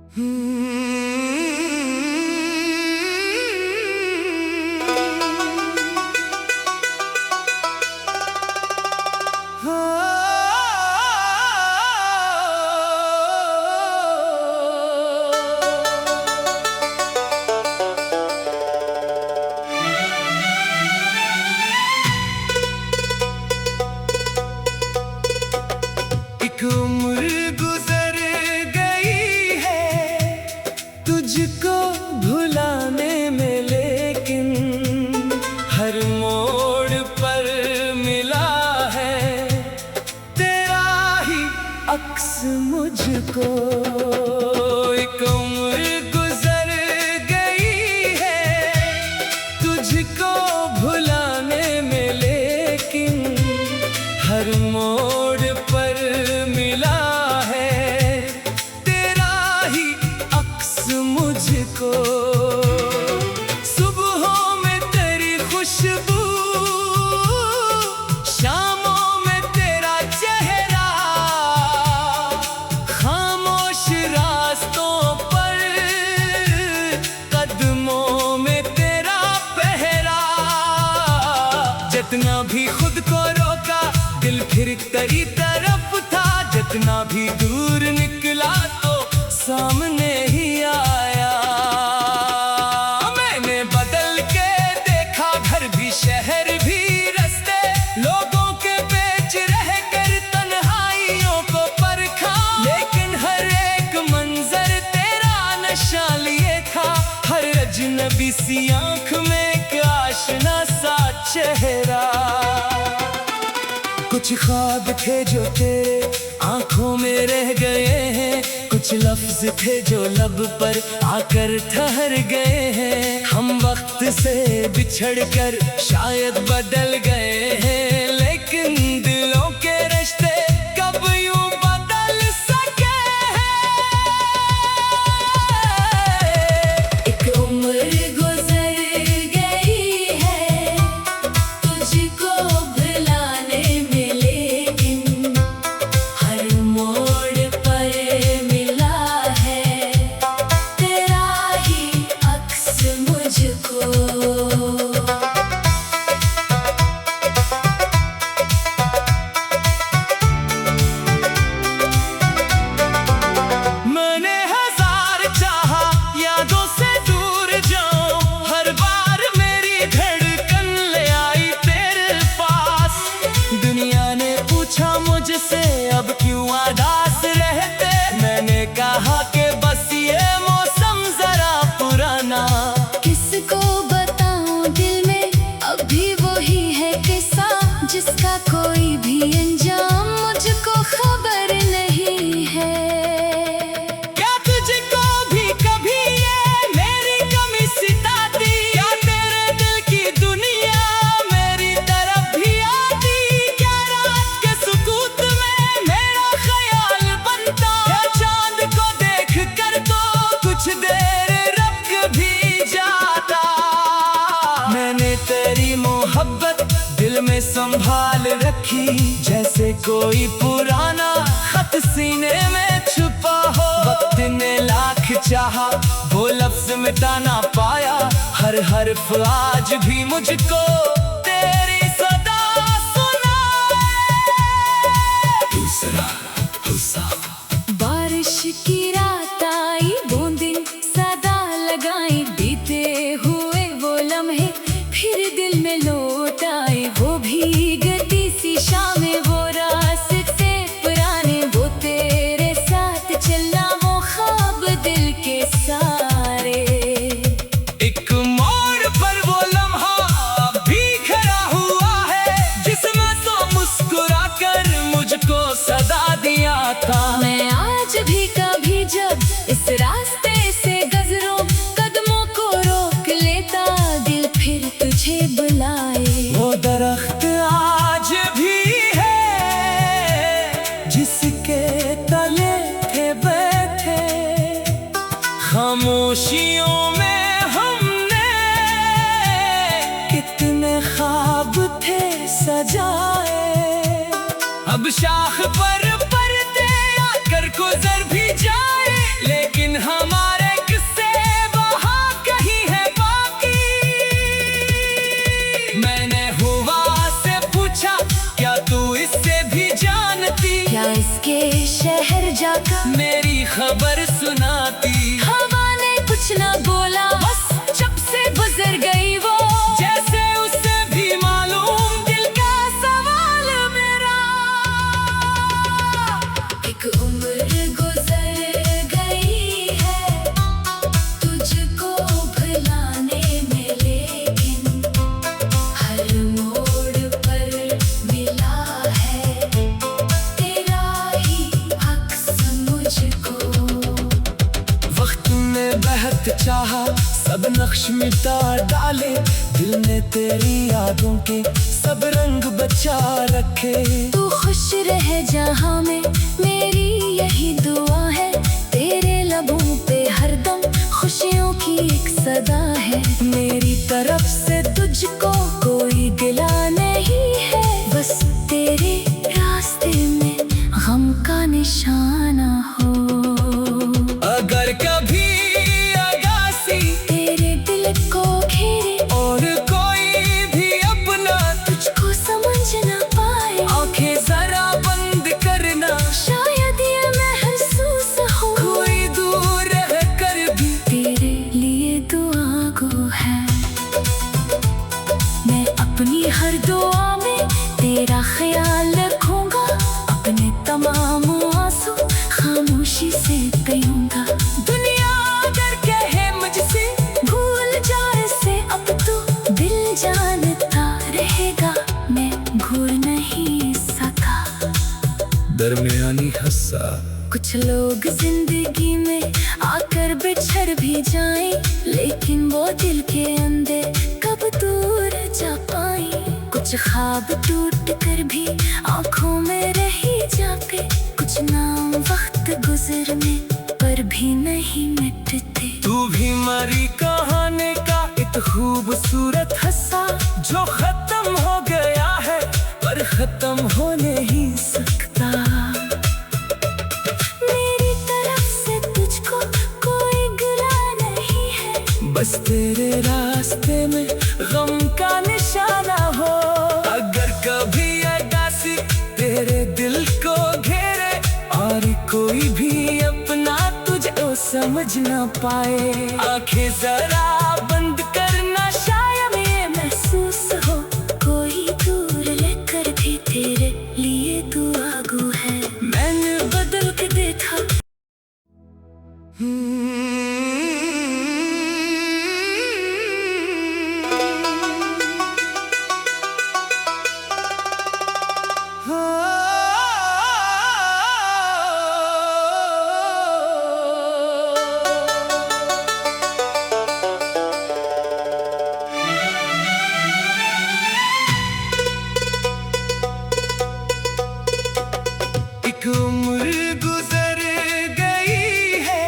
एक उम्र गुजर गई है तुझको भुलाने में, लेकिन हर मोड़ पर मिला है तेरा ही अक्स मुझको। एक उम्र गुजर गई है तुझको भुलाने में, लेकिन हर मोड़ पर मिला है तेरा ही अक्स मुझको। सुबहों में तेरी खुशबू, शामों में तेरा चेहरा, खामोश रास्तों पर कदमों में तेरा पहरा। जितना भी खुद को रोका दिल फिर तेरी तरफ था, जितना भी दूर निकला तो सामने ही आया। मैंने बदल के देखा घर भी शहर भी रास्ते, लोगों के बीच रह कर तन्हाइयों को परखा, लेकिन हर एक मंजर तेरा नशा लिए था। हर अजनबी सी आंख में एक आशना सा चेहरा। कुछ ख्वाब थे जो तेरे आंखों में रह गए हैं, कुछ लफ्ज थे जो लब पर आकर ठहर गए हैं। हम वक्त से बिछड़कर शायद बदल गए हैं, लेकिन दिलों के रिश्ते कब यूं बदल सके हैं। एक उम्र गुजर गई है तुझको भुलाने में, लेकिन हर मोड़ पर मिला है तेरा ही अक्स मुझको। मैंने हजार चाहा यादों से दूर जाऊं, हर बार मेरी धड़कन ले आई तेरे पास। दुनिया ने पूछा मुझसे अब क्यों उदास रहते, मैंने कहा कि बस ये मौसम जरा पुराना। किसको बताऊं दिल में अभी वही है किस्सा, जिसका कोई भी अंजाम मुझको खबर नहीं है। क्या तुझको भी कभी ये मेरी कमी सिताती, या तेरे दिल की दुनिया मेरी तरफ भी आती। क्या रात के सुकूत में मेरा ख्याल बनता, या चांद को देख कर तो कुछ देर रुक भी जाता। मैंने तेरी मोहब्बत दिल में संभाल रखी, जैसे कोई पुराना खत सीने में छुपा हो। वक्त ने लाख चाहा वो लफ्ज मिटा ना पाया, हर हर्फ आज भी मुझको तेरी सदा सुनाए। दूसरा हुस्सा बारिश की रात आई, बूंदें सदा लगाई, बीते हुए वो लम्हे फिर दिल में लौट आए। वो भीगती सी शामें, वो रास्ते पुराने, वो तेरे साथ चलना, वो ख्वाब दिल के सारे। एक मोड़ पर वो लम्हा भी खड़ा हुआ है, जिसमें तो मुस्कुरा कर मुझको सदा दिया था। मैं आज भी कभी जब इस रास्ते से गुजरूं, कदमों को रोक लेता दिल फिर तुझे बुलाए। वो दरख्त आज भी है जिसके तले थे बैठे, खामोशियों में हमने कितने ख्वाब थे सजाए। अब शाख पर पर्दे आकर गुजर भी जाए, लेकिन हम शहर जाकर मेरी खबर सुनाती। हवा ने कुछ ना बोला, बस चुप से गुजर गई वो, जैसे उसे भी मालूम दिल का सवाल मेरा। एक उम्र गुजर गई है तुझको भुलाने में, लेकिन हर मोड़ पर मिला है तेरा ही अक्स मुझको। वक्त ने बहत चाहा, सब नक्श मिटा डाले, दिल ने तेरी यादों के सब रंग बचा रखे। तू खुश रहे जहाँ में, मेरी यही दुआ है, तेरे लबों पे हरदम खुशियों की एक सदा है। मेरी तरफ से तुझको कोई गिला नहीं है, बस तेरे रास्ते में गम का निशाना हो। अगर कभी अगासी तेरे दिल को घेरे और कोई भी अपना तुझको समझ ना पाए, आंखें जरा बंद करना, शायद ये महसूस हो कोई दूर रह कर भी तेरे लिए दुआ गो है। मैं अपनी हर दुआ में तेरा ख्याल रखूंगा, अपने तमाम आंसू खामोशी से पीऊंगा। दुनिया अगर कहे मुझसे भूल जाए से अब तो दिल जानता रहेगा, मैं भूल नहीं सका। दरमियानी हस्सा कुछ लोग जिंदगी में आकर बिछड़ भी जाएं, लेकिन वो दिल के अंदर कब दूर जा पाए। कुछ ख्वाब टूट कर भी आंखों में रही जाते, कुछ नाम वक्त गुजरने पर भी नहीं मिटते। तू भी मरी कहानी का एक खूबसूरत हिस्सा, जो खत्म हो गया है पर खत्म हो नहीं सकता। मेरी तरफ से तुझको कोई गिला नहीं है, बस तेरे रास्ते में गम का निशाना हो। अगर कभी अगासी तेरे दिल को घेरे और कोई भी अपना तुझको समझ ना पाए, आंखें जरा बंद करना, शायद ये महसूस हो कोई दूर लेकर भी तेरे लिए दुआ गो है। मैंने बदल के देखा एक उम्र गुजर गई है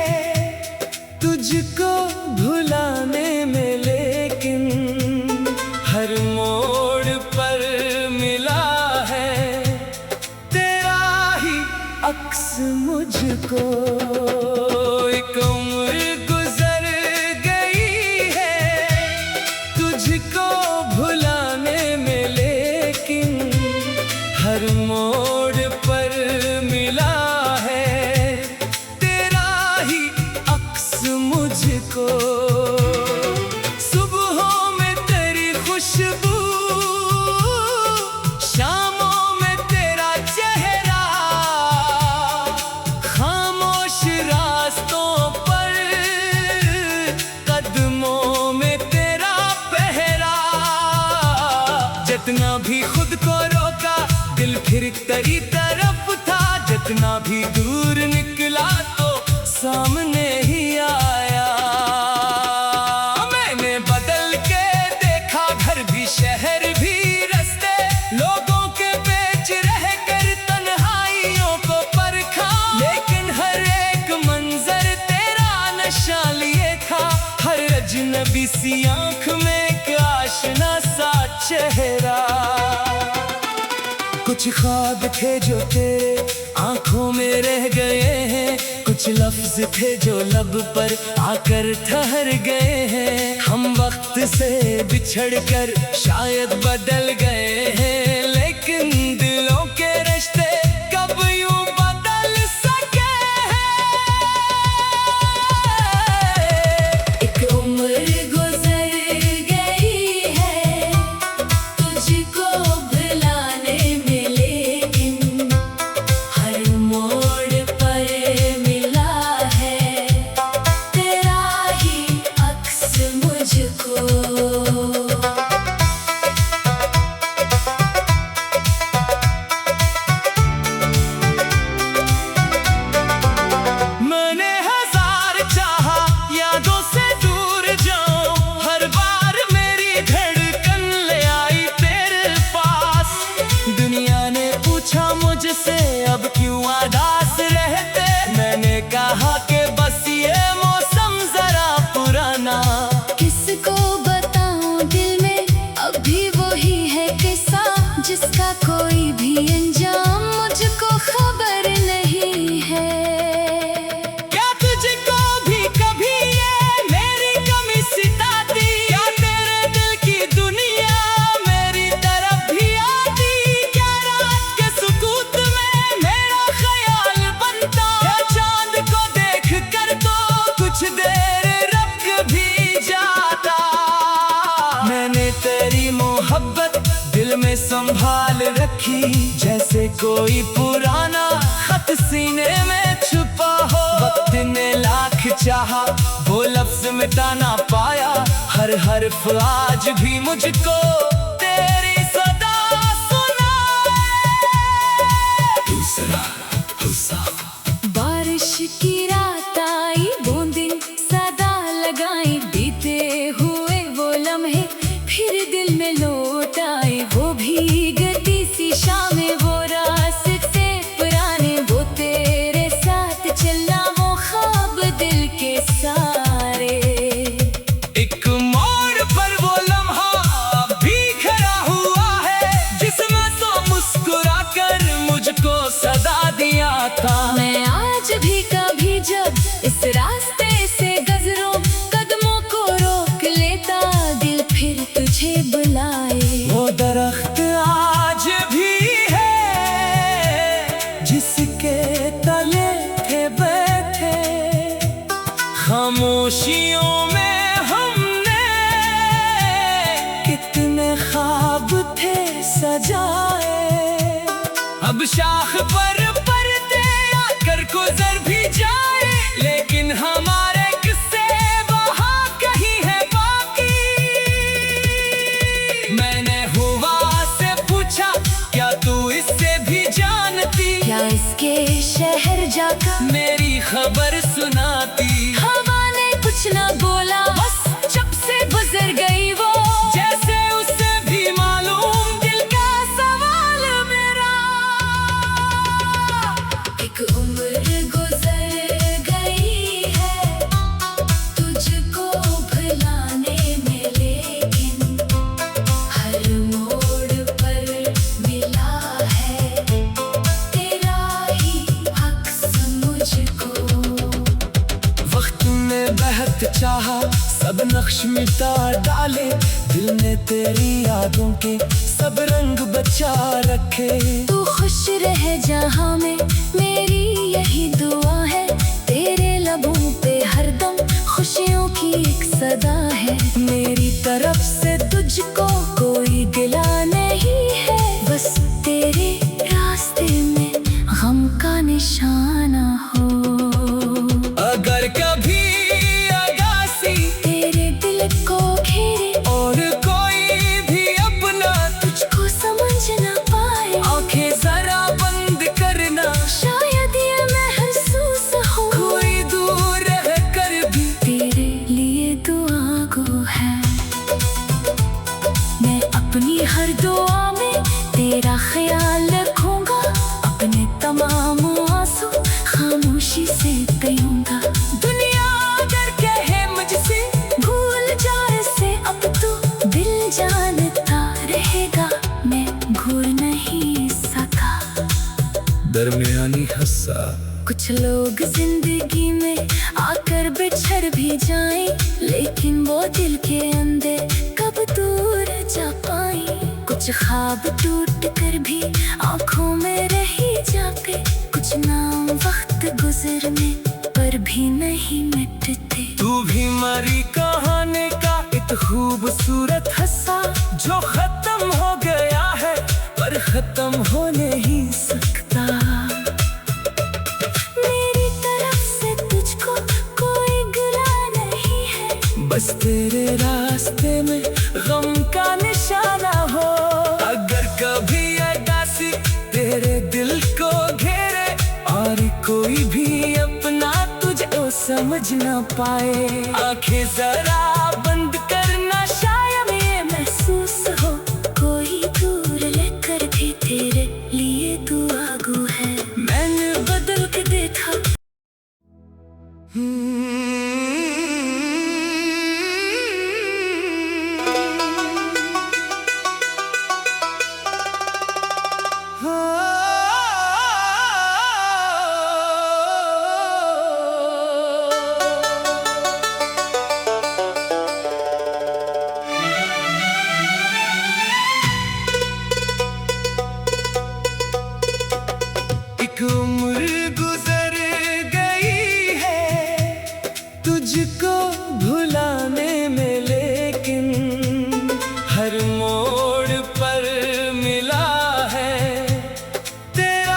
तुझको भुलाने में, लेकिन हर मोड़ पर मिला है तेरा ही अक्स मुझको। एक उम्र गुजर गई है तुझको भुलाने में, लेकिन हर मोड़ पर मिला है तेरा ही अक्स मुझको। सुबहों में तेरी खुशबू, शामों में तेरा चेहरा, खामोश रास्तों पर कदमों में तेरा पहरा। जितना भी खुद को रोका दिल फिर तेरी तरफ था, जितना भी दूर निकला तो सामने ही आया। मैंने बदल के देखा घर भी शहर भी रास्ते, लोगों के बीच रह कर तन्हाइयों को परखा, लेकिन हर एक मंजर तेरा नशा लिए था। हर अजनबी सी आंख में एक आशना सा चेहरा। कुछ ख्वाब थे जो तेरे आंखों में रह गए हैं, कुछ लफ्ज थे जो लब पर आकर ठहर गए हैं। हम वक्त से बिछड़ कर शायद बदल गए हैं, लेकिन दिलों के रिश्ते कब यूं बदल सके। कोई पुराना खत सीने में छुपा हो। वक्त ने लाख चाहा वो लफ्ज मिटा ना पाया, हर हर्फ आज भी मुझको तेरी सदा सुनाए। दूसरा बारिश की रात आई, बूंदें सदा लगाई, बीते हुए वो लम्हे फिर दिल में लौट आए। वो भीगती सी शामें, वो रास्ते पुराने, वो तेरे साथ चलना, वो ख्वाब दिल के सारे। एक मोड़ पर वो लम्हा भी खड़ा हुआ है, जिसमें तो मुस्कुरा कर मुझको सदा दिया था। मैं आज भी कभी जब इस रास्ते से गुजरूं, कदमों को रोक लेता दिल फिर तुझे बुलाए। वो दरख्त आज भी है जिसके तले थे बैठे, खामोशियों में हमने कितने ख्वाब थे सजाए। अब शाख पर पर्दे आकर गुजर भी जाए, लेकिन हमारे किस्से वहाँ कहीं है बाकी। मैंने हुआ से पूछा, क्या तू इससे भी जानती, क्या इसके शहर जाकर मेरी खबर सुनाती। हवा ने कुछ न बोला, बस जब से गुजर गई वो, जैसे उसे भी मालूम दिल का सवाल मेरा। एक उम्र गुजर गई है तुझको भुलाने में, लेकिन हर मोड़ पर मिला है तेरा ही अक्स मुझको। वक्त ने बहत चाहा सब नक्श मिटा डाले, दिल ने तेरी यादों के सब रंग बचा रखे। तू खुश रह जहाँ में, मेरी यही दुआ है, तेरे लबों पे हरदम खुशियों की एक सदा है। मेरी तरफ से तुझको कोई गिला नहीं है, बस तेरे रास्ते में गम का निशाना हो। अगर कभी अगासी तेरे दिल को घेरे और कोई भी अपना तुझको समझ न पाए, आंखें जरा बंद करना, शायद ये महसूस हो कोई दूर रह कर भी तेरे लिए दुआ गो है। मैं अपनी हर दुआ में तेरा ख्याल रखूंगा, अपने तमाम आंसू खामोशी से पीऊंगा। दुनिया अगर कहे मुझसे भूल जा इसे अब तो दिल जानता रहेगा, मैं घूर नहीं सका। दरमियानी हस्सा कुछ लोग जिंदगी में आकर बिछड़ भी जाएं, लेकिन वो दिल के अंदर कब दूर जा पाए। कुछ ख्वाब टूट कर भी आंखों में रही जाते, कुछ नाम वक्त गुजरने पर भी नहीं मिटते। तू भी हमारी कहानी का एक खूबसूरत हिस्सा, जो खत्म हो गया है पर खत्म हो नहीं सकता। मेरी तरफ से तुझको कोई गिला नहीं है, बस तेरे रास्ते में गम का निशाना हो। अगर कभी उदासी तेरे दिल को घेरे और कोई भी अपना तुझको समझ ना पाए, आंखें जरा बंद करना, शायद ये महसूस हो कोई दूर लेकर भी तेरे लिए दुआ गो है। मैंने बदल के देखा एक उम्र गुजर गई है तुझको भुलाने में, लेकिन हर मोड़ पर मिला है तेरा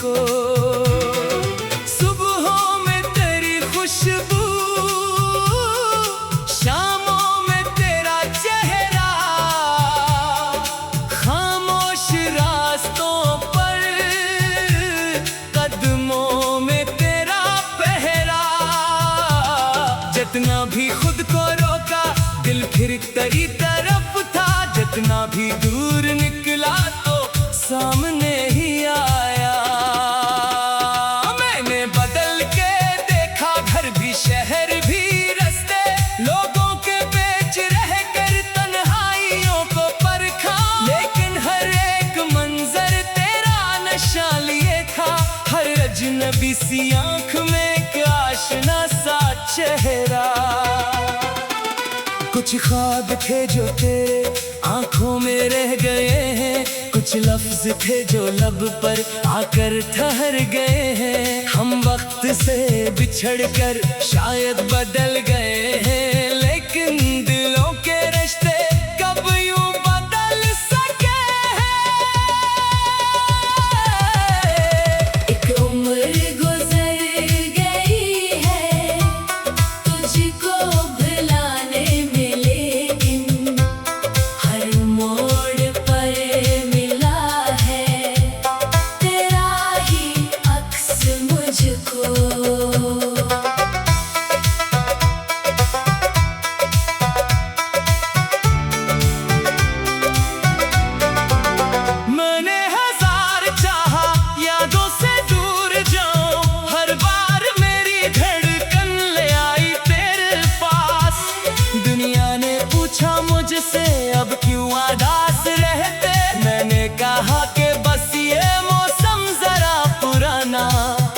को। सुबहों में तेरी खुशबू, शामों में तेरा चेहरा, खामोश रास्तों पर कदमों में तेरा पहरा। जितना भी खुद को रोका दिल फिर तेरी तरफ था, जितना भी दूर निकला तो सामने ही आया। मैंने बदल के देखा घर भी शहर भी रास्ते, लोगों के बीच रह कर तन्हाइयों को परखा, लेकिन हर एक मंजर तेरा नशा लिए था। हर अजनबी सी आंख में एक आशना सा चेहरा। कुछ ख्वाब थे जो तेरे आंखों में रह गए हैं, कुछ लफ्ज थे जो लब पर आकर ठहर गए हैं। हम वक्त से बिछड़कर शायद बदल गए हैं, लेकिन दिलों के रिश्ते कब यूं बदल सके हैं। एक उम्र गुजर गई है तुझको भुलाने में, लेकिन हर मोड़ पर मिला है तेरा ही अक्स मुझको। मैंने हजार चाहा यादों से दूर जाऊं, हर बार मेरी धड़कन ले आई तेरे पास। दुनिया ने पूछा मुझसे अब क्यों उदास रहते, मैंने कहा कि बस ये मौसम जरा पुराना।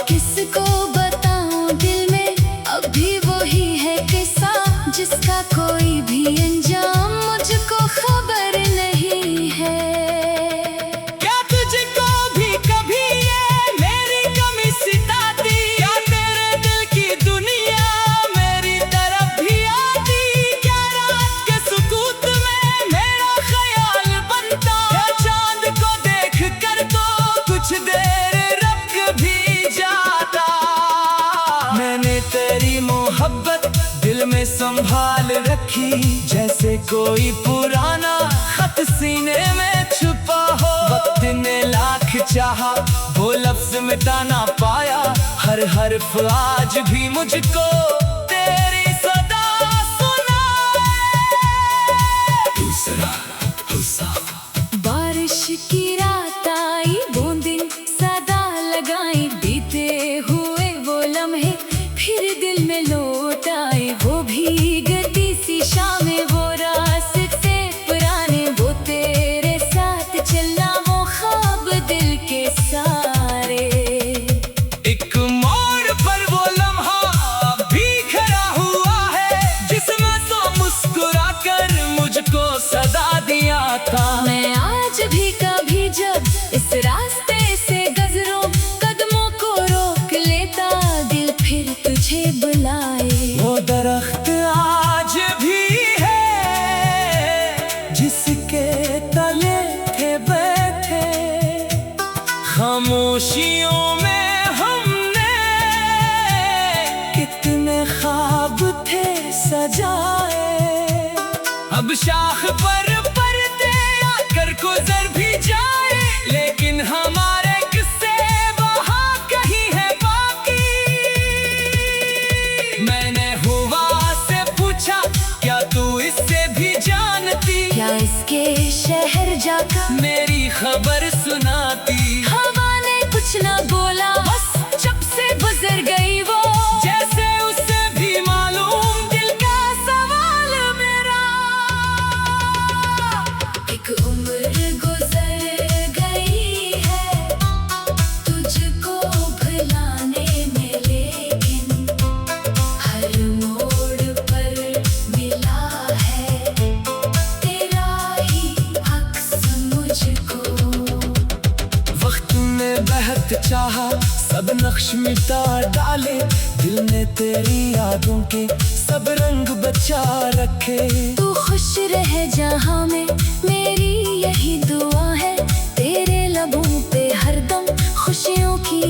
किसको बताऊं दिल में अभी वही है किस्सा, जिसका कोई भी अंजाम मुझको खबर नहीं है। क्या तुझको भी कभी ये मेरी कमी सिताती, क्या तेरे दिल की दुनिया मेरी तरफ भी आती। क्या रात के सुकूत में मेरा ख्याल बनता, क्या चांद को देख कर तो कुछ देर रुक भी जाता। मैंने तेरी मोहब्बत दिल में संभाल रखी, जैसे कोई पुराना खत सीने में छुपा हो। वक्त ने लाख चाहा वो लफ्ज मिटा ना पाया, हर हर्फ आज भी मुझको तेरी सदा सुनाए। दूसरा बारिश की रात आई बूंदें सदा लगाई, बीते हुए वो लम्हे फिर दिल में लौट आए। वो भीगती सी शामें वो रास्ते पुराने, वो तेरे साथ चलना वो ख्वाब दिल के सारे। एक मोड़ पर वो लम्हा भी खड़ा हुआ है, जिसमें तो मुस्कुरा कर मुझको सदा दिया था। मैं आज भी कभी जब इस रास्ते से गुजरूं, कदमों को रोक लेता दिल फिर तुझे बुलाए। वो दरख्त आज भी है जिसके तले थे बैठे, खामोशियों में हमने कितने ख्वाब थे सजाए। अब शाख पर पर्दे आकर गुजर भी जाए, लेकिन हमारे किस्से वहाँ कहीं है बाकी। मैंने हुआ से पूछा क्या तू इससे भी जानती, क्या इसके शहर जाकर मेरी खबर सुनाती। हवा ने कुछ न बोला, बस जब से गुजर गई वो, जैसे उसे भी मालूम दिल का सवाल मेरा। एक उम्र गुजर गई है तुझको भुलाने में, लेकिन हर मोड़ पर मिला है तेरा ही अक्स मुझको। वक्त ने बहत चाहा सब नक्श मिटा डाले, दिल ने तेरी यादों के सब रंग बचा रखे। तू खुश रह जहाँ में मेरी यही दुआ है, तेरे लबों पे हरदम खुशियों की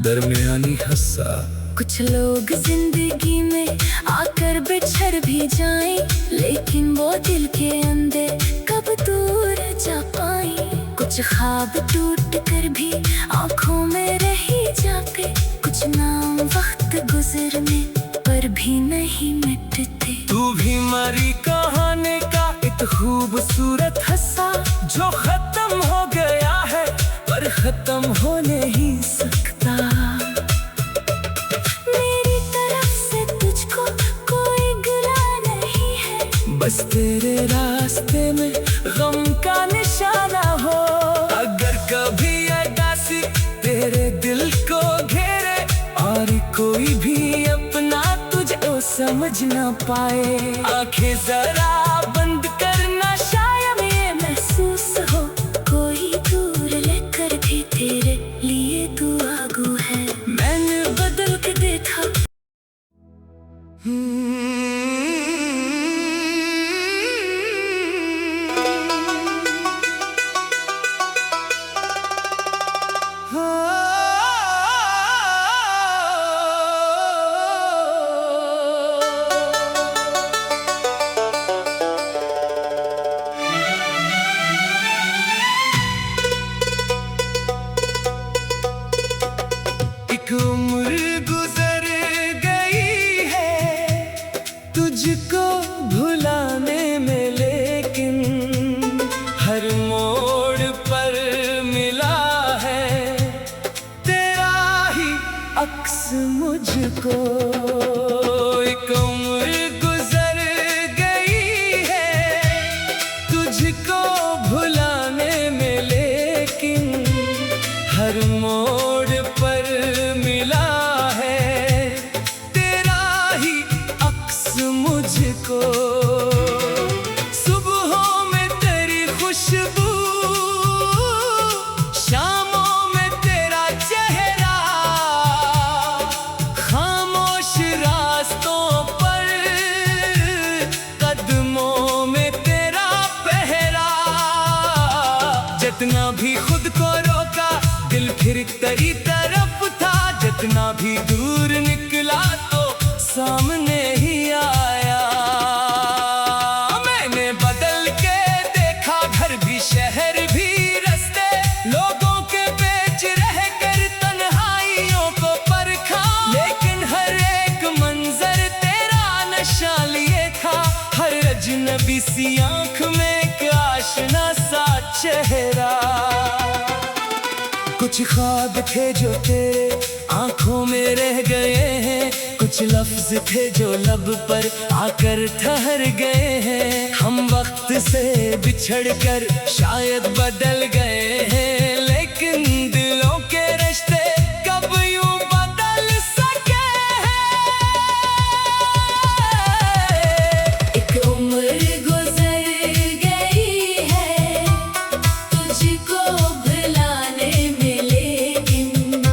दरमियानी हस्सा। कुछ लोग जिंदगी में आकर बिछड़ भी जाएं, लेकिन वो दिल के अंदर कब दूर जा पाए। कुछ ख्वाब टूट कर भी आंखों में रह ही जाते, कुछ नाम वक्त गुजरने पर भी नहीं मिटते। तू भी मरी कहानी का एक खूबसूरत हस्सा, जो खत्म हो गया है पर खत्म हो नहीं सकता। मेरी तरफ से तुझको कोई गिला नहीं है, बस तेरे रास्ते में गम का निशाना हो। अगर कभी उदासी तेरे दिल को घेरे और कोई भी अपना तुझको समझ ना पाए, आंखें जरा बंद करना, शायद ये महसूस हो कोई दूर लेकर भी तेरे लिए तू आगू है। मैंने बदल के देखा। एक उम्र गुजर गई है तुझको भुलाने में, लेकिन हर मोड़ पर मिला है तेरा ही अक्स मुझको। एक उम्र गुजर गई है तुझको भुलाने में, लेकिन हर मोड़ पर मिला है तेरा ही अक्स मुझको। सुबहों में तेरी खुशबू, शामों में तेरा चेहरा, खामोश रास्तों पर कदमों में तेरा पहरा। जितना भी खुद को रोका दिल फिर तेरी तरफ था, जितना भी दूर निकला तो सामने ही आया। मैंने बदल के देखा घर भी शहर भी रास्ते, लोगों के बीच रह कर तन्हाइयों को परखा, लेकिन हर एक मंजर तेरा नशा लिए था। हर अजनबी सी आंख में एक आशना सा चेहरा। कुछ ख्वाब थे जो तेरे आंखों में रह गए हैं, कुछ लफ्ज थे जो लब पर आकर ठहर गए हैं। हम वक्त से बिछड़ कर शायद बदल गए हैं, लेकिन दिलों के रिश्ते कब यूं बदल सके हैं। एक उम्र गुजर गई है तुझको भुलाने में, लेकिन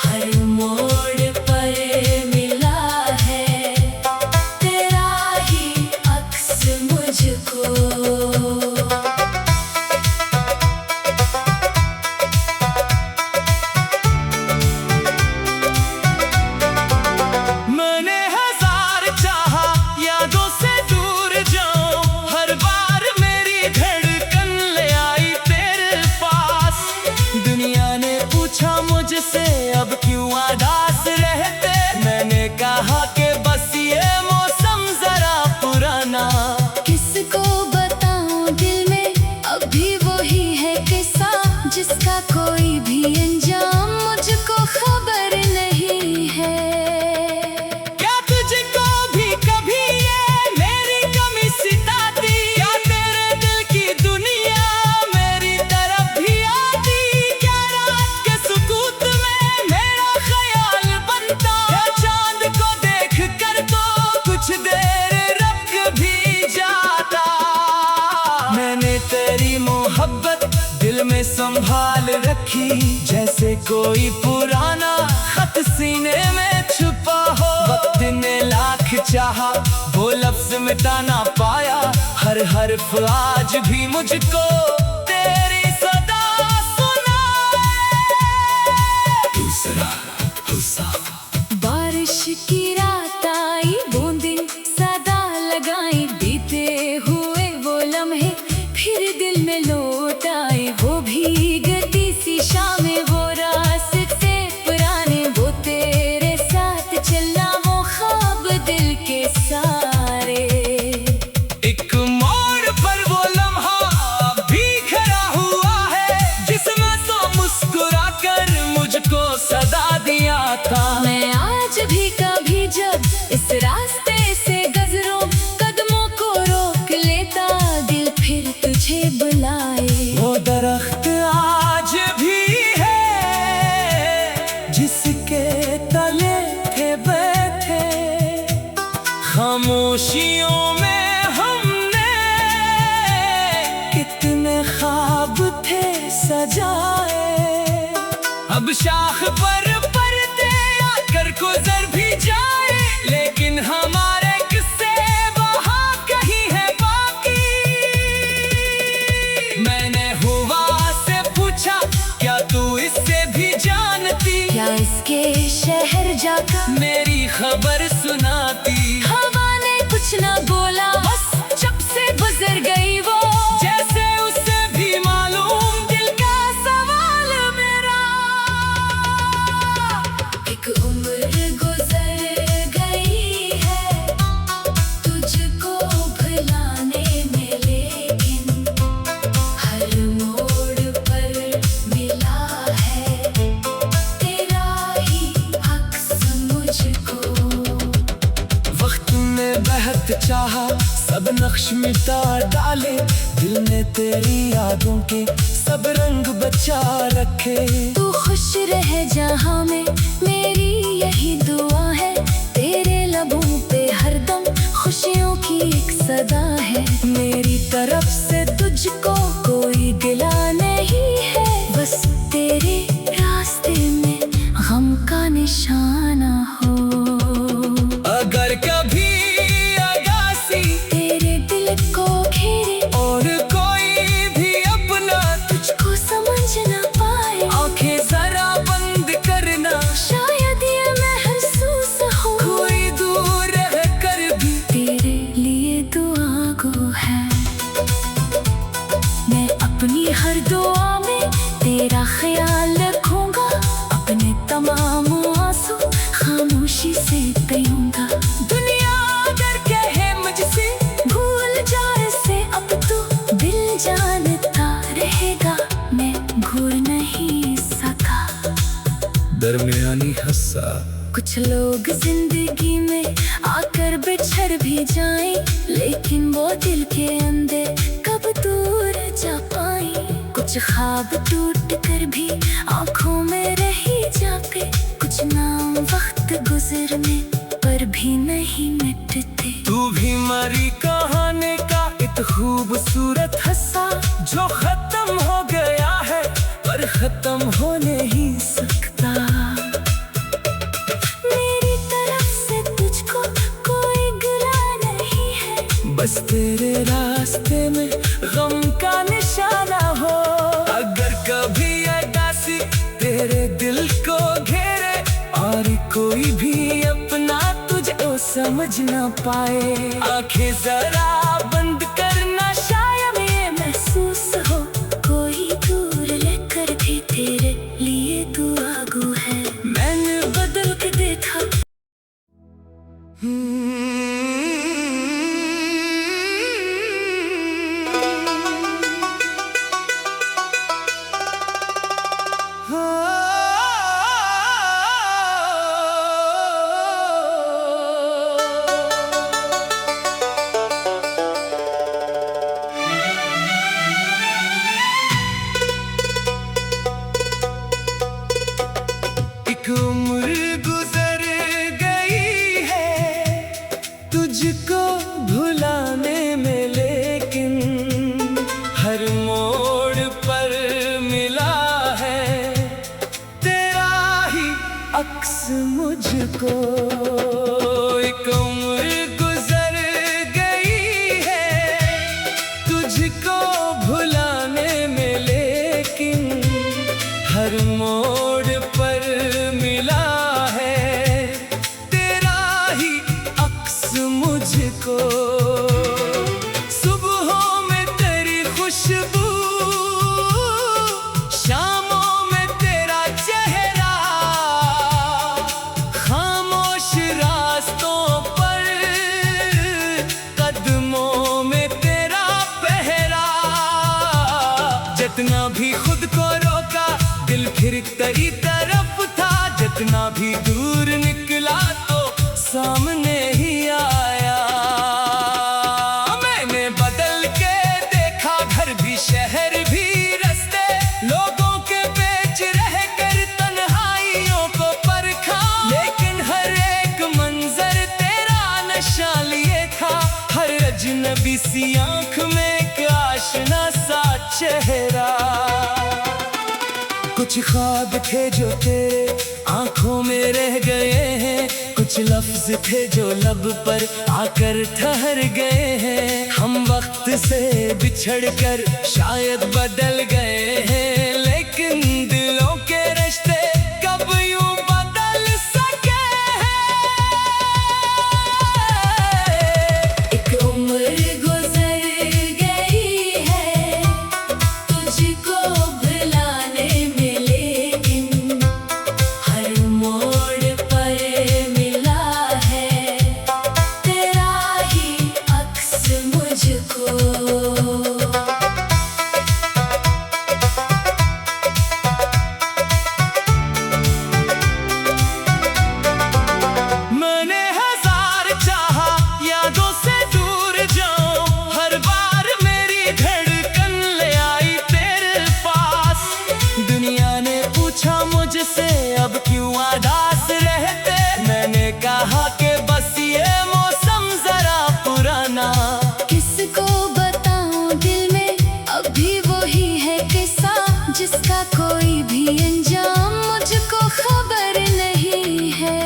हर मोड़ पर मिला है तेरा ही अक्स मुझको। मैंने हजार चाहा यादों से दूर जाऊं, हर बार मेरी धड़कन ले आई तेरे पास। दुनिया ने पूछा मुझसे अब क्यों उदास रहते, मैंने कहा कि बस ये मौसम जरा पुराना। किसको बताऊं दिल में अभी वही है किस्सा, जिसका कोई भी अंजाम मुझको खबर नहीं है। क्या तुझको भी कभी ये मेरी कमी सिताती, क्या तेरे दिल की दुनिया मेरी तरफ भी आती। क्या रात के सुकूत में मेरा ख्याल बनता, क्या चांद को देख कर तो कुछ देर रुक भी जाता। मैंने तेरी मोहब्बत दिल में संभाल रखी, जैसे कोई पुराना खत सीने में छुपा हो। वक्त ने लाख चाहा वो लफ्ज मिटा ना पाया, हर हर्फ आज भी मुझको तेरी सदा सुनाए। दूसरा दिल के सारे। एक मोड़ पर वो लम्हा भी खड़ा हुआ है, जिसमें तो मुस्कुरा कर मुझको सदा दिया था। मैं आज भी कभी जब इस रास्ते से गुजरूं, कदमों को रोक लेता दिल फिर तुझे बुलाए। वो दरख्त आज भी है जिसके तले थे बैठे, खामोशियों में हमने कितने ख्वाब थे सजाए। अब शाख पर पर्दे आकर गुजर भी जाए, लेकिन हमारे किस्से वहाँ कहीं है बाकी। मैंने हुआ से पूछा, क्या तू इससे भी जानती? क्या इसके शहर जाकर मेरी खबर सुनाती? हवा ने कुछ न बोला, बस चुप से गुजर गई वो, जैसे उसे भी मालूम दिल का सवाल मेरा। एक उम्र गुजर गई है तुझको भुलाने में, लेकिन हर मोड़ पर मिला है तेरा ही अक्स मुझको। वक्त ने बहत चाहा, सब नक्श मिटा डाले, दिल ने तेरी यादों के सब रंग बचा रखे। तू खुश रहे जहाँ में, मेरी यही दुआ है। तेरे लबों पे हरदम खुशियों की एक सदा है। मेरी तरफ से तुझको कोई गिला नहीं है, बस तेरे रास्ते में गम का निशाना हो। अगर कभी अगासी तेरे दिल को घेरे और कोई भी अपना तुझको समझ न पाए, आंखें जरा बंद करना, शायद ये महसूस हो कोई दूर रह कर भी तेरे लिए दुआ गो है। मैं अपनी हर दुआ में तेरा ख्याल रखूंगा, अपने तमाम आंसू खामोशी से पीऊंगा। दुनिया अगर कहे मुझसे भूल जा इसे अब तो दिल जानता रहेगा, मैं भूल नहीं सका। दरमियानी हस्सा कुछ लोग जिंदगी में आकर बिछड़ भी जाएं, लेकिन वो दिल के अंदर कब दूर जा पाए। कुछ ख्वाब टूट कर भी आंखों में रही जाते, कुछ नाम वक्त गुजरने पर भी नहीं मिटते। तू भी मरी कहानी का एक खूबसूरत हिस्सा, जो खत्म हो गया है पर खत्म हो नहीं सकता। मेरी तरफ से तुझको कोई गिला नहीं है, बस तेरे रास्ते में गम का निशाना हो। अगर कभी अगासी तेरे दिल को घेरे और कोई भी अपना तुझको समझ न पाए, आंखें जरा बंद करना, शायद ये महसूस हो कोई दूर रहकर भी तेरे लिए दुआ गो है। मैंने बदल के देखा एक उम्र गुजर गई है तुझको भुलाने में, लेकिन हर मोड़ पर मिला है तेरा ही अक्स मुझको। एक उम्र गुजर गई है तुझको भुलाने में, लेकिन हर मोड़ पर मिला है तेरा ही अक्स मुझको। सुबहों में तेरी खुशबू, शामों में तेरा चेहरा, खामोश रास्तों पर अजनबी सी आंख में एक आशना सा चेहरा। कुछ ख्वाब थे जो तेरे आंखों में रह गए हैं, कुछ लफ्ज थे जो लब पर आकर ठहर गए हैं। हम वक्त से बिछड़ कर शायद बदल गए हैं, लेकिन दिलों के रिश्ते कब यूं बदल सके हैं। एक उम्र गुजर गई है तुझको भुलाने में, लेकिन हर मोड़ पर मिला है तेरा ही अक्स मुझको। मुझसे अब क्यों उदास रहते, मैंने कहा कि बस ये मौसम जरा पुराना। किसको बताऊं दिल में अभी वही है किस्सा, जिसका कोई भी अंजाम मुझको खबर नहीं है।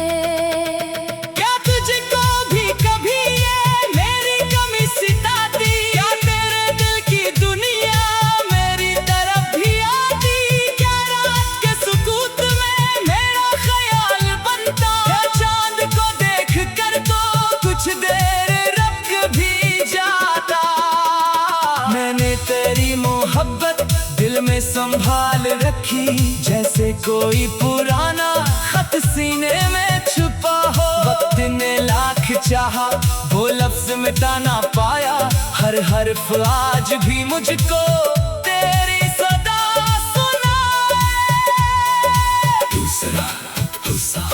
क्या तुझको भी कभी ये मेरी कमी सिताती, क्या तेरे दिल की दुनिया मेरी तरफ भी आती? क्या रात के सुकूत में मेरा ख्याल बनता, क्या चांद को देख कर तो कुछ देर रुक भी जाता? मैंने तेरी मोहब्बत दिल में संभाल रखी, जैसे कोई पुराना खत सीने में छुपा हो। वक्त ने लाख चाहा वो लफ्ज मिटा ना पाया, हर हर्फ आज भी मुझको तेरी सदा सुनाए। दूसरा हिस्सा।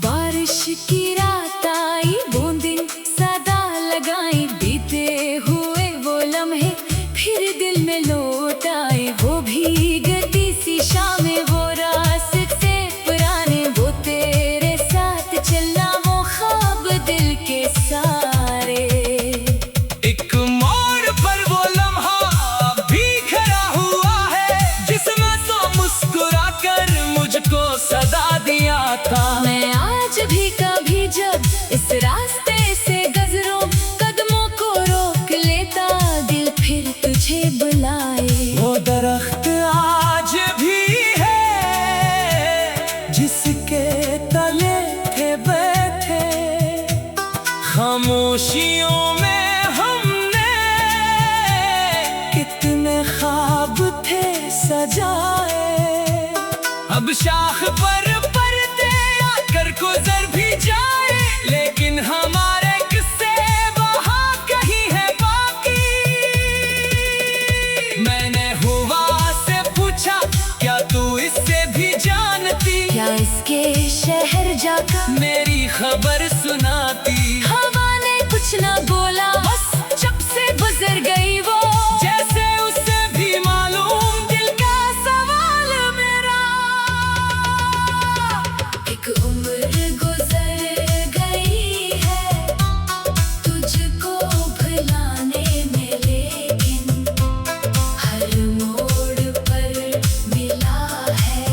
बारिश की रात आई बूंदें सदा लगाई, बीते हुए वो लम्हे फिर दिल में लौट आए। वो भीगती सी शामें, वो रास्ते पुराने, वो तेरे साथ चलना, वो ख्वाब दिल के सारे। एक मोड़ पर वो लम्हा भी खड़ा हुआ है, जिसमें तो मुस्कुरा कर मुझको सदा दिया था। मैं आज भी कभी जब इस रास्ते से गुजरूं, कदमों को रोक लेता दिल फिर तुझे बुलाए। वो दरख्त आज भी है जिसके तले थे बैठे, खामोशियों में हमने कितने ख्वाब थे सजाए। अब शाख पर पर्दे आकर गुजर भी जाए, लेकिन हमारे किस्से वहाँ कहीं है बाकी। मैंने हुआ से पूछा क्या तू इससे भी जानती, क्या इसके शहर जाकर मेरी खबर सुनाती। हवा ने कुछ न बोला, बस जब से गुजर गई वो, जैसे उसे भी मालूम दिल का सवाल मेरा। एक उम्र गुजर गई है तुझको भुलाने में, लेकिन हर मोड़ पर मिला है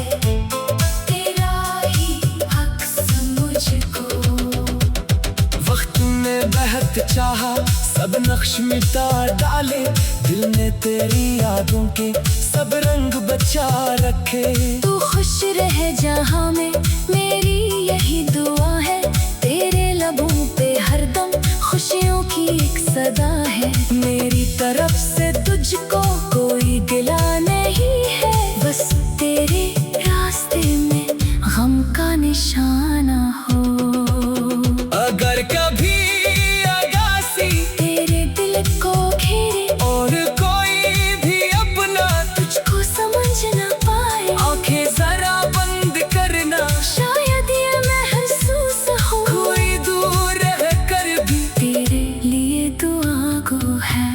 तेरा ही अक्स मुझको। वक्त ने बहत चाहा सब नक्श मिटा डाले, दिल ने तेरी यादों के सब रंग बचा रखे। तू खुश रह जहाँ में मेरी यही दुआ है, तेरे लबों पे हरदम खुशियों की एक सदा है। मेरी तरफ से तुझको कोई गिला नहीं है, बस तेरे रास्ते में गम का निशाना हो। अगर कभी अगासी तेरे दिल को घेरे और कोई भी अपना तुझको समझ न पाए, आंखें जरा बंद करना, शायद ये महसूस हो कोई दूर रह कर भी तेरे लिए दुआ गो है।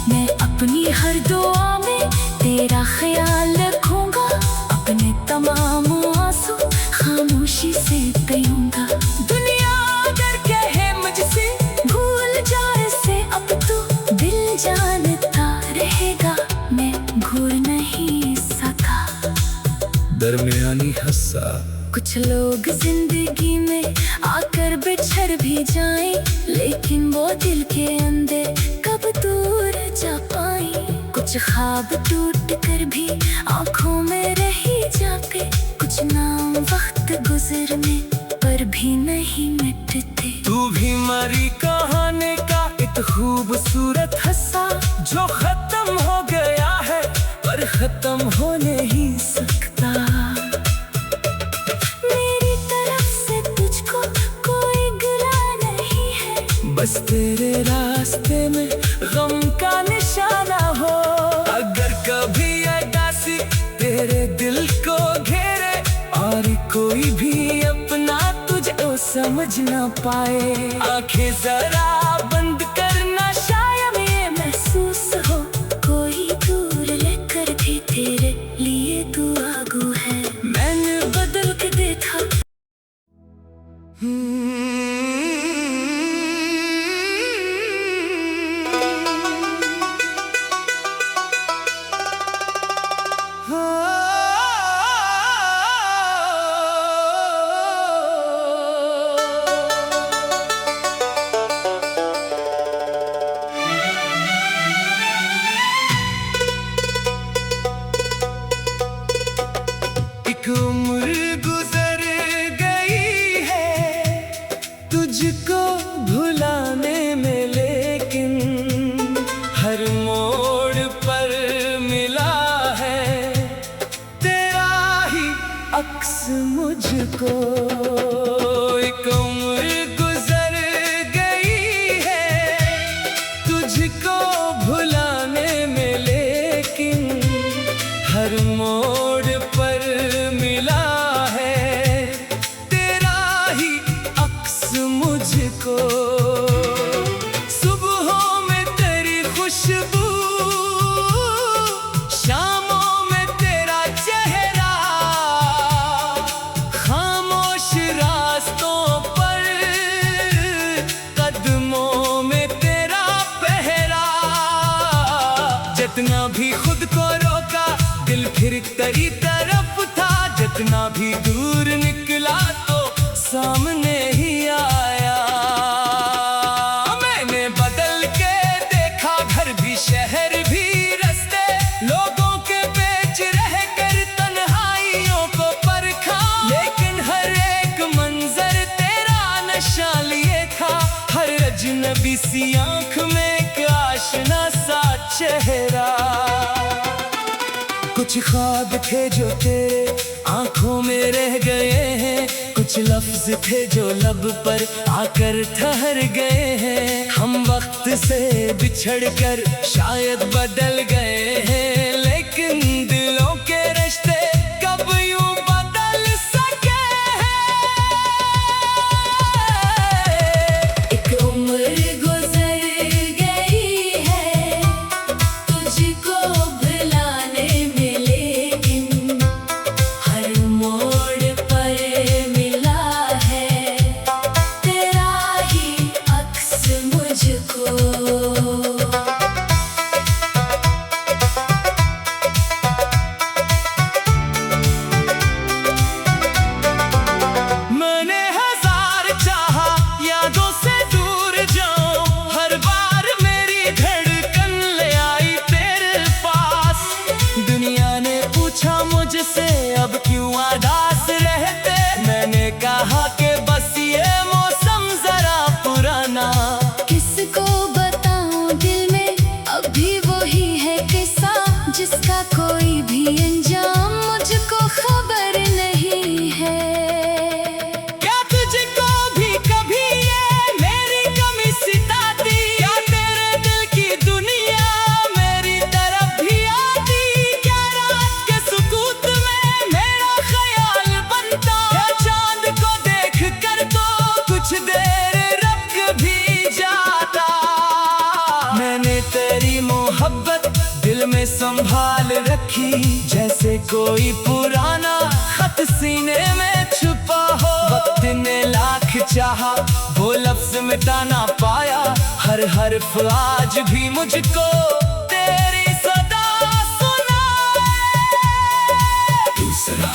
मैं अपनी हर दुआ दरमियानी हस्सा। कुछ लोग जिंदगी में आकर बिछड़ भी जाएं, लेकिन वो दिल के अंदर कब दूर जा पाए। कुछ ख्वाब टूट कर भी आंखों में रह जाते, कुछ नाम वक्त गुजरने पर भी नहीं मिटते। तू भी मरी कहानी का एक खूबसूरत हिस्सा, जो खत्म हो गया है पर खत्म हो नहीं सकता। मेरी तरफ से तुझको कोई गिला नहीं है, बस तेरे रास्ते में गम का निशाना हो। अगर कभी उदासी तेरे दिल को घेरे और कोई भी अपना तुझको समझ ना पाए, आंखें जरा बंद करना, शायद ये महसूस हो कोई दूर लेकर भी तेरे लिए तू आगू है। मैंने बदल के देखा। उम्र गुजर गई है तुझको भुलाने में, लेकिन हर मोड़ पर मिला है तेरा ही अक्स मुझको। एक उम्र गुजर गई है तुझको भुलाने में, लेकिन हर मोड़ पर मिला है तेरा ही अक्स मुझको। सुबहों में तेरी खुशबू, शामों में तेरा चेहरा, खामोश रास्तों पर कदमों में तेरा पहरा। जितना भी खुद को रोका दिल फिर तेरी तरफ था, जितना भी दूर निकला तो सामने ही आया। मैंने बदल के देखा घर भी शहर भी रास्ते, लोगों के बीच रह कर तन्हाइयों को परखा, लेकिन हर एक मंजर तेरा नशा लिए था। हर अजनबी सी आंख में एक आशना सा चेहरा। कुछ ख्वाब थे जो तेरे आंखों में रह गए हैं, कुछ लफ्ज थे जो लब पर आकर ठहर गए हैं। हम वक्त से बिछड़ कर शायद बदल गए हैं, लेकिन दिलों के रिश्ते कब यूं बदल सके हैं। एक उम्र गुजर गई है तुझको भुलाने में, लेकिन हर मोड़ पर मिला है तेरा ही अक्स मुझको। मैंने हजार चाहा यादों से दूर जाऊं, हर बार मेरी धड़कन ले आई तेरे पास। दुनिया ने पूछा मुझसे अब क्यों उदास रहते, मैंने कहा कि बस ये मौसम जरा पुराना। किसको बताऊं दिल में अभी वही है किस्सा, जिसका कोई भी अंजाम मुझको खबर नहीं है। क्या तुझको भी कभी ये मेरी कमी सिताती, क्या तेरे दिल की दुनिया मेरी तरफ भी आती। क्या रात के सुकूत में मेरा ख्याल बनता, क्या चांद को देख कर तो कुछ देर रुक भी जाता। मैंने तेरी मोहब्बत दिल में संभाल रखी, जैसे कोई पुराना खत सीने में छुपा हो। वक्त ने लाख चाहा वो लफ्ज मिटा ना पाया, हर हर्फ आज भी मुझको तेरी सदा सुनाए। दूसरा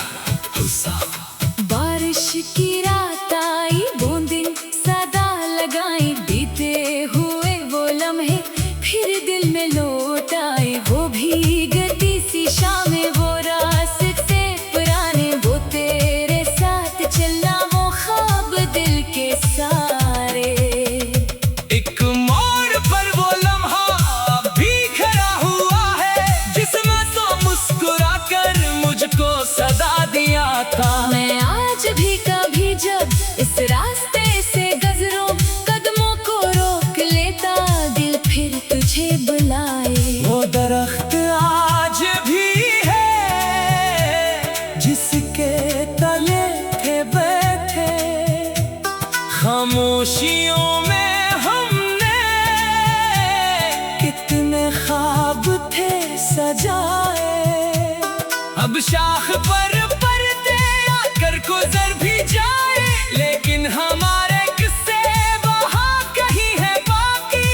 अब शाख पर पर्दे आकर गुजर भी जाए, लेकिन हमारे किस्से वहाँ कहीं है बाकी।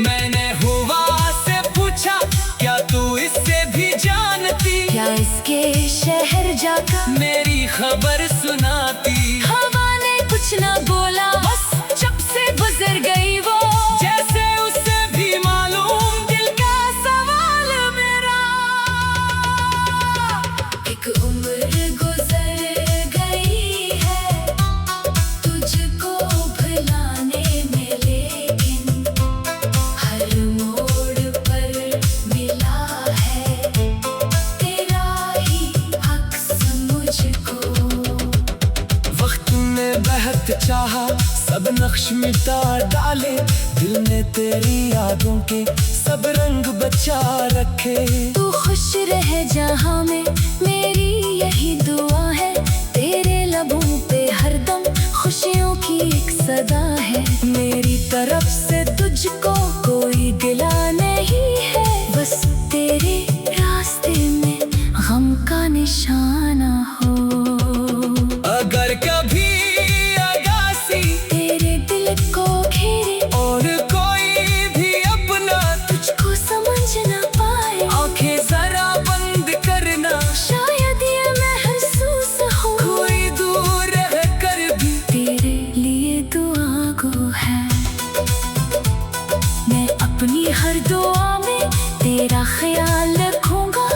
मैंने हुआ से पूछा, क्या तू इससे भी जानती? क्या इसके शहर जाकर मेरी खबर सुनाती? हवा ने कुछ न बोला, बस जब से गुजर गई वो, जैसे उसे भी मालूम दिल का सवाल मेरा। एक उम्र गुजर गई है तुझको भुलाने में, लेकिन हर मोड़ पर मिला है तेरा ही अक्स मुझको। वक्त ने बहत चाहा, सब नक्श मिटा डाले, दिल ने तेरी यादों के सब रंग बचा रखे। तू खुश रहे जहाँ में, मेरी यही दुआ है। तेरे लबों पे हरदम खुशियों की एक सदा है। मेरी तरफ से तुझको कोई गिला नहीं है, बस तेरे रास्ते में गम का निशाना हो। अगर कभी अगासी तेरे दिल को घेरे और कोई भी अपना तुझको समझ न पाए, आंखें जरा बंद करना, शायद ये महसूस हो कोई दूर रह कर भी तेरे लिए दुआ गो है। मैं अपनी हर दुआ में तेरा ख्याल रखूंगा,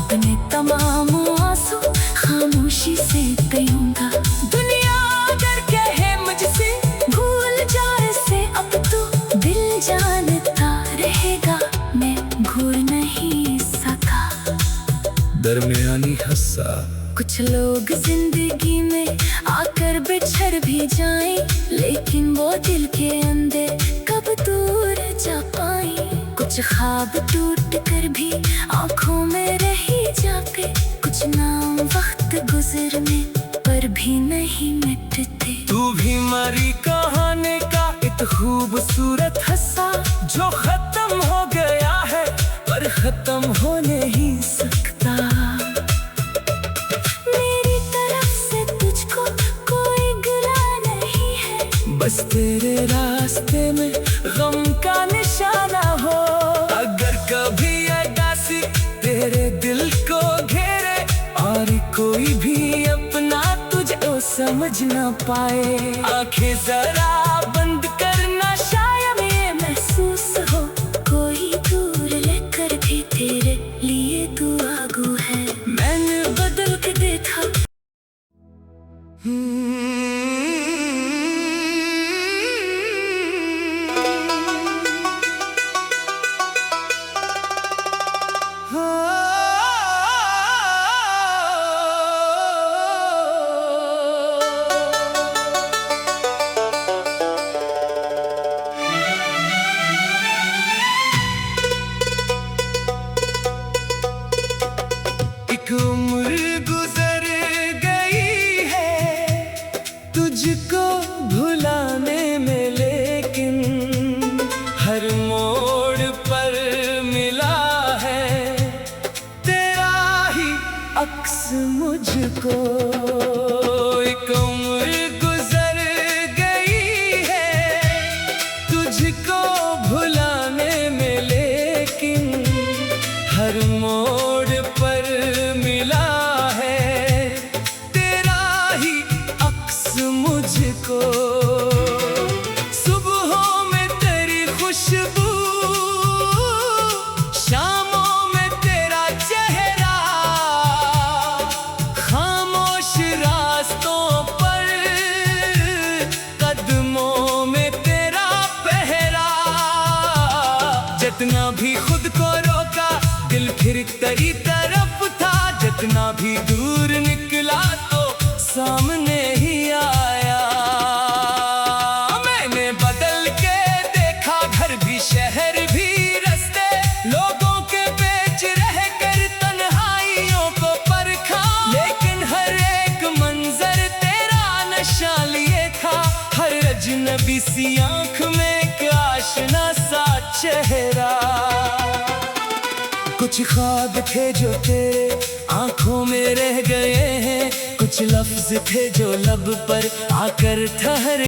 अपने तमाम आंसू खामोशी से पीऊंगा। दुनिया अगर कहे मुझसे भूल जा इसे अब तो दिल जानता रहेगा, मैं भूल नहीं सका। दरमियानी हस्सा कुछ लोग जिंदगी में आकर बिछड़ भी जाएं, लेकिन वो दिल के अंदर कब दूर जा पाए। कुछ ख्वाब टूट कर भी आंखों में रही जाते, कुछ नाम वक्त गुजरने पर भी नहीं मिटते। तू भी मरी कहानी का एक खूबसूरत हस्सा, जो खत्म हो गया है पर खत्म हो नहीं सकता। मेरी तरफ से तुझको कोई गिला नहीं है, बस तेरे रास्ते में गम का निशाना हो। अगर कभी अगासी तेरे दिल को घेरे और कोई भी अपना तुझको समझ न पाए, आंखें जरा बंद करना, शायद ये महसूस हो कोई दूर लेकर भी तेरे लिए दुआ गो है। मैंने बदल के देखा एक उम्र गुजर गई है तुझको भुलाने में, लेकिन हर मोड़ पर मिला है तेरा ही अक्स मुझको। एक उम्र गुजर गई है तुझको भुलाने में, लेकिन हर मोड़ पर मिला है तेरा ही अक्स मुझको। सुबहों में तेरी खुशबू, शामों में तेरा चेहरा, खामोश रास्तों पर कदमों में तेरा पहरा। जितना भी खुद को रोका दिल फिर तेरी तरफ था, जितना भी दूर निकला तो सामने ही आया। मैंने बदल के देखा घर भी, शहर भी, रास्ते, लोगों के बीच रह कर तन्हाइयों को परखा, लेकिन हर एक मंजर तेरा नशा लिए था। हर अजनबी सी आंख में एक आशना सा चेहरा। कुछ कुछ ख्वाब थे जो तेरे आंखों में रह गए हैं, कुछ लफ्ज थे जो लब पर आकर ठहरे।